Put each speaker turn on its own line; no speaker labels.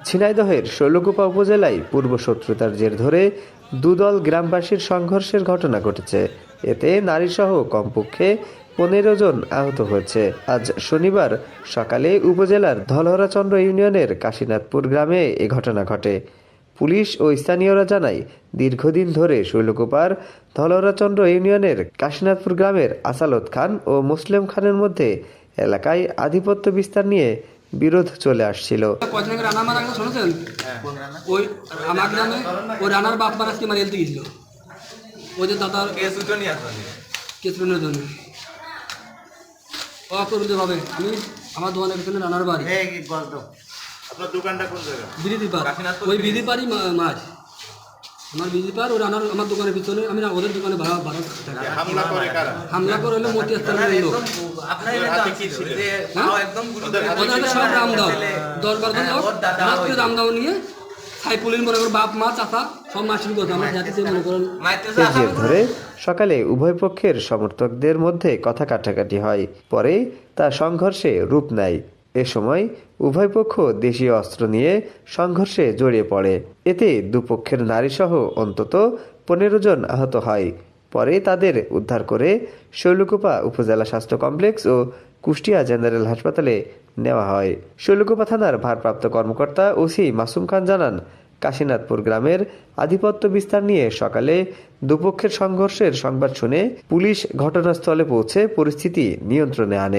ঝিনাইদহের শৈলকুপা উপজেলায় পূর্বশত্রুতার জের ধরে দুদল গ্রামবাসীর সংঘর্ষের ঘটনা ঘটেছে। এতে নারীসহ কমপক্ষে 15 জন আহত হয়েছে। আজ শনিবার সকালে উপজেলার ধলহরাচন্দ্র ইউনিয়নের কাশীনাথপুর গ্রামে এ ঘটনা ঘটে। পুলিশ ও স্থানীয়রা জানায়, দীর্ঘদিন ধরে শৈলকুপার ধলহরাচন্দ্র ইউনিয়নের কাশীনাথপুর গ্রামের আসালত খান ও মুসলিম খানের মধ্যে এলাকায় আধিপত্য বিস্তার নিয়ে বিরোধ চলে আসছিল।
রানার বাপ মার আজকে মারি এলতে গেছিল ওই যে দাদার কেসুনের জন্য ভাবে আমি আমার দোকানের পিছনে রানার বাড়ি।
আপনার দোকানটা কোন জায়গা?
বিধিপার, ওই বিধিপারই মাছ আমার বিধিপার ও রানার আমার দোকানের পিছনে আমি ওদের দোকানে ভাড়া
হামলা করে কারা?
হামলা করে হলো মতি আস্তানের লোক। ওদের সব রামদাও 10-12 জন লোক মাত্র রামদাও নিয়ে সাইফুলের মনে করেন বাপ মা চাচা সব মাসির কথা আমরা জাতিতে মনে করেন।
এর জের ধরে সকালে উভয় পক্ষের সমর্থকদের মধ্যে কথা কাটাকাটি হয়। পরে তা সংঘর্ষে রূপ নেয়। এ সময় উভয় পক্ষ দেশীয় অস্ত্র নিয়ে সংঘর্ষে জড়িয়ে পড়ে। এতে দুপক্ষের নারীসহ অন্তত 15 জন আহত হয়। পরে তাদের উদ্ধার করে শৈলকুপা উপজেলা স্বাস্থ্য কমপ্লেক্স ও কুষ্টিয়া জেনারেল হাসপাতালে নেওয়া হয়। শৈলকুপা থানার ভারপ্রাপ্ত কর্মকর্তা ওসি মাসুম খান জানান, কাশীনাথপুর গ্রামের আধিপত্য বিস্তার নিয়ে সকালে দুপক্ষের সংঘর্ষের সংবাদ শুনে পুলিশ ঘটনাস্থলে পৌঁছে পরিস্থিতি নিয়ন্ত্রণে আনে।